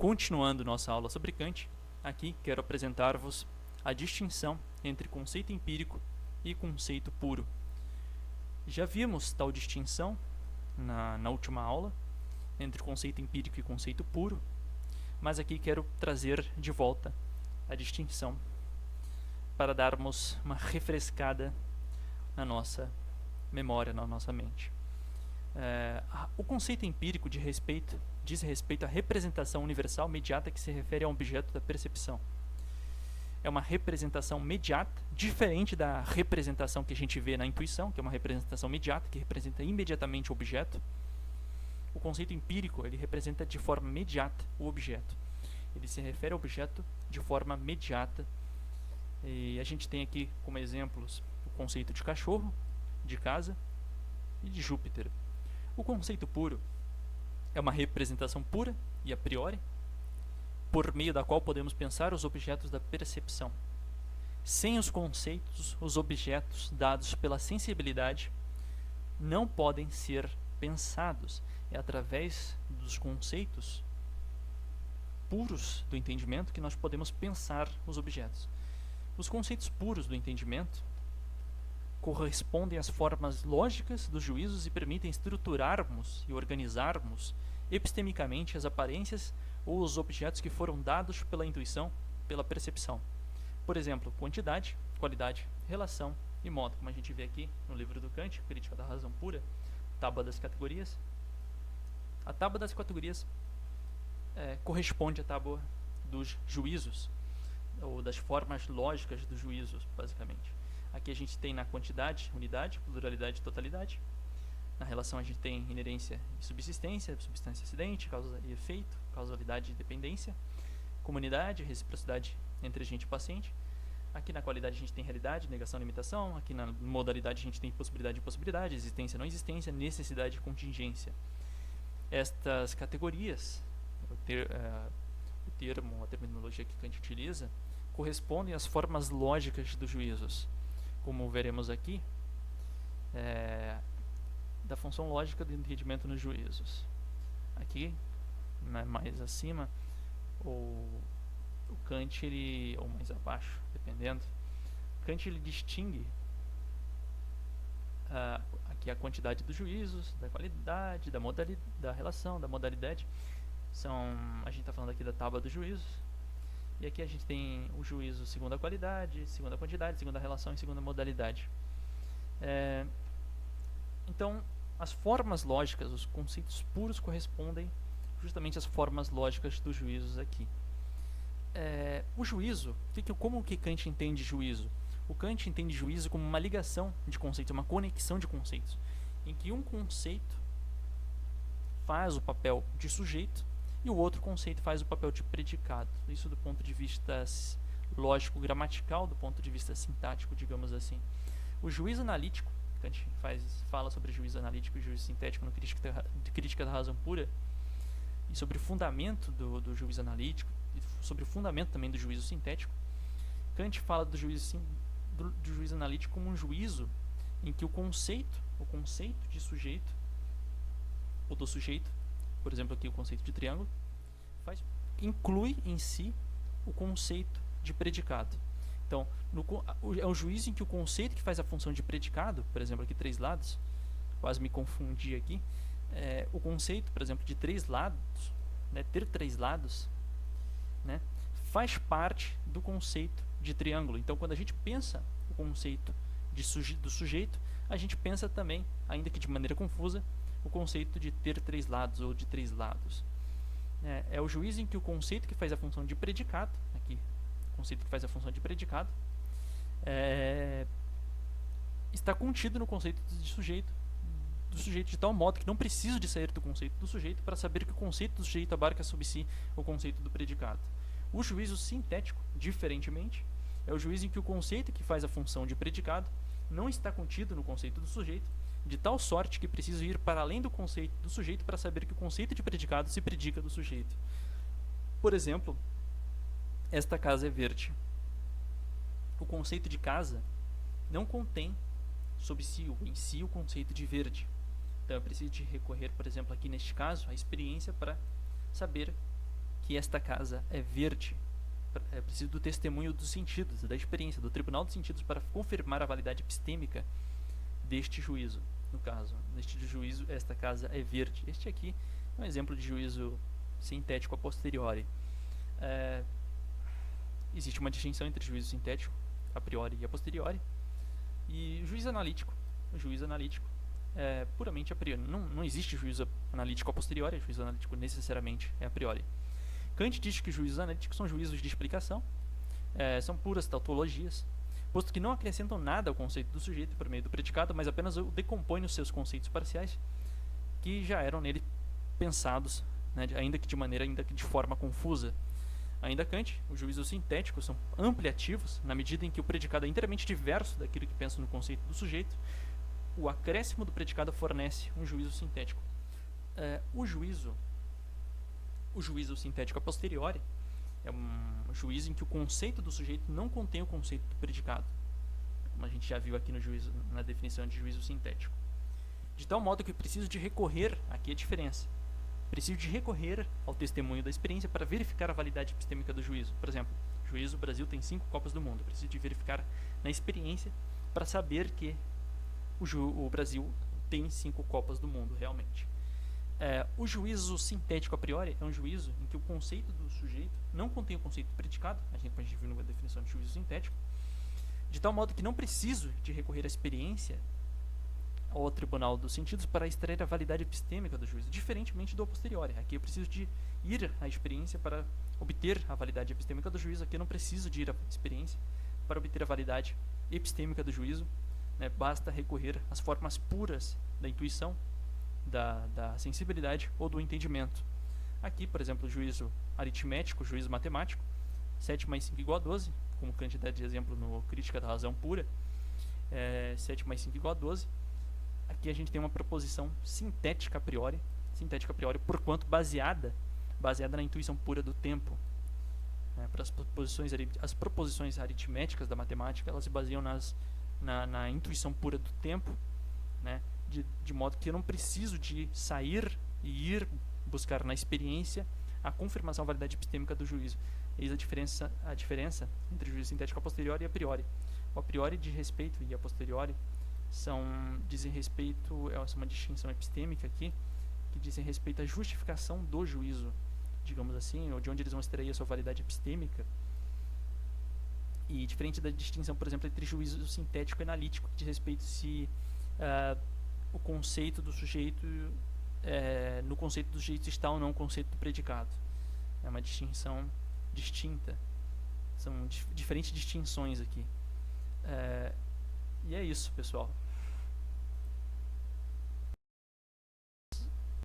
Continuando nossa aula sobre Kant, aqui quero apresentar-vos a distinção entre conceito empírico e conceito puro. Já vimos tal distinção na última aula, entre conceito empírico e conceito puro, mas aqui quero trazer de volta a distinção para darmos uma refrescada na nossa memória, na nossa mente. O conceito empírico diz respeito à representação universal mediata que se refere a um objeto da percepção. É uma representação mediata, diferente da representação que a gente vê na intuição, que é uma representação mediata, que representa imediatamente o objeto. O conceito empírico, ele representa de forma imediata o objeto. Ele se refere ao objeto de forma imediata. E a gente tem aqui como exemplos o conceito de cachorro, de casa e de Júpiter. O conceito puro é uma representação pura e a priori, por meio da qual podemos pensar os objetos da percepção. Sem os conceitos, os objetos dados pela sensibilidade não podem ser pensados. É através dos conceitos puros do entendimento que nós podemos pensar os objetos. Os conceitos puros do entendimento correspondem às formas lógicas dos juízos e permitem estruturarmos e organizarmos epistemicamente as aparências ou os objetos que foram dados pela intuição, pela percepção. Por exemplo, quantidade, qualidade, relação e modo, como a gente vê aqui no livro do Kant, Crítica da Razão Pura, Tábua das Categorias. A Tábua das Categorias corresponde à Tábua dos Juízos, ou das formas lógicas dos juízos, basicamente. Aqui a gente tem na quantidade, unidade, pluralidade e totalidade. Na relação a gente tem inerência e subsistência, substância e acidente, causa e efeito, causalidade e dependência, comunidade, reciprocidade entre agente e paciente. Aqui na qualidade a gente tem realidade, negação e limitação. Aqui na modalidade a gente tem possibilidade e impossibilidade, existência e não existência, necessidade e contingência. Estas categorias, a terminologia que Kant utiliza, correspondem às formas lógicas dos juízos, como veremos aqui, da função lógica do entendimento nos juízos. Aqui, mais acima, o Kant, ou mais abaixo, dependendo, Kant ele distingue aqui a quantidade dos juízos, da qualidade, da modalidade, da relação, da modalidade. A gente está falando aqui da tábua dos juízos. E aqui a gente tem o juízo segundo a qualidade, segundo a quantidade, segundo a relação e segundo a modalidade. Então, as formas lógicas, os conceitos puros correspondem justamente às formas lógicas dos juízos aqui. O juízo, como que Kant entende juízo? O Kant entende juízo como uma ligação de conceitos, uma conexão de conceitos, em que um conceito faz o papel de sujeito e o outro conceito faz o papel de predicado. Isso do ponto de vista lógico-gramatical, do ponto de vista sintático, digamos assim. O juízo analítico, Kant fala sobre juízo analítico e juízo sintético no Crítica da Razão Pura, e sobre o fundamento do juízo analítico, e sobre o fundamento também do juízo sintético. Kant fala do juízo analítico como um juízo em que o conceito de sujeito, ou do sujeito, por exemplo aqui o conceito de triângulo, inclui em si o conceito de predicado. Então, é um juízo em que o conceito que faz a função de predicado, por exemplo aqui 3 lados, quase me confundi aqui, o conceito, por exemplo, de 3 lados, ter 3 lados, faz parte do conceito de triângulo. Então, quando a gente pensa o conceito do sujeito, a gente pensa também, ainda que de maneira confusa, o conceito de ter 3 lados ou de 3 lados. É o juízo em que o conceito que faz a função de predicado, aqui, o conceito que faz a função de predicado, está contido no conceito de sujeito, do sujeito de tal modo que não preciso de sair do conceito do sujeito para saber que o conceito do sujeito abarca sob si o conceito do predicado. O juízo sintético, diferentemente, é o juízo em que o conceito que faz a função de predicado não está contido no conceito do sujeito, de tal sorte que preciso ir para além do conceito do sujeito para saber que o conceito de predicado se predica do sujeito. Por exemplo, esta casa é verde. O conceito de casa não contém sob si ou em si o conceito de verde. Então eu preciso de recorrer, por exemplo, aqui neste caso, à experiência para saber que esta casa é verde. É preciso do testemunho dos sentidos, da experiência, do tribunal dos sentidos para confirmar a validade epistêmica deste juízo. No caso, neste juízo, esta casa é verde. Este aqui é um exemplo de juízo sintético a posteriori. Existe uma distinção entre juízo sintético a priori e a posteriori. E o juízo analítico. O juízo analítico é puramente a priori. Não existe juízo analítico a posteriori, juízo analítico necessariamente é a priori. Kant diz que os juízos analíticos são juízos de explicação, são puras tautologias, posto que não acrescentam nada ao conceito do sujeito por meio do predicado, mas apenas o decompõem nos seus conceitos parciais, que já eram nele pensados, né, ainda que de forma confusa. Ainda Kant, os juízos sintéticos são ampliativos, na medida em que o predicado é inteiramente diverso daquilo que pensa no conceito do sujeito. O acréscimo do predicado fornece um juízo sintético. O juízo sintético a posteriori é um juízo em que o conceito do sujeito não contém o conceito do predicado, como a gente já viu aqui no juízo, na definição de juízo sintético. De tal modo que eu preciso de recorrer, aqui a diferença, preciso de recorrer ao testemunho da experiência para verificar a validade epistêmica do juízo. Por exemplo, juízo, o Brasil tem 5 Copas do Mundo, eu preciso de verificar na experiência para saber que o Brasil tem 5 Copas do Mundo realmente. O juízo sintético a priori é um juízo em que o conceito do sujeito não contém o conceito do predicado, a gente viu na definição de juízo sintético, de tal modo que não preciso de recorrer à experiência ou ao tribunal dos sentidos para extrair a validade epistêmica do juízo, diferentemente do a posteriori. Aqui eu preciso de ir à experiência para obter a validade epistêmica do juízo, aqui eu não preciso de ir à experiência para obter a validade epistêmica do juízo, né? Basta recorrer às formas puras da intuição, da sensibilidade ou do entendimento. Aqui, por exemplo, o juízo aritmético, o juízo matemático, 7 mais 5 igual a 12, como Kant dá de exemplo no Crítica da Razão Pura, 7 mais 5 igual a 12. Aqui a gente tem uma proposição sintética a priori, porquanto baseada na intuição pura do tempo. Para as proposições aritméticas da matemática, elas se baseiam na intuição pura do tempo, né? De modo que eu não preciso de sair e ir buscar na experiência a confirmação da validade epistêmica do juízo. Eis a diferença entre o juízo sintético a posteriori e a priori. O a priori diz respeito e a posteriori dizem respeito, é uma distinção epistêmica aqui, que dizem respeito à justificação do juízo, digamos assim, ou de onde eles vão extrair a sua validade epistêmica. E diferente da distinção, por exemplo, entre juízo sintético e analítico, que diz respeito se o conceito do sujeito, no conceito do sujeito está ou não o conceito do predicado. É uma distinção distinta. São diferentes distinções aqui. E é isso, pessoal.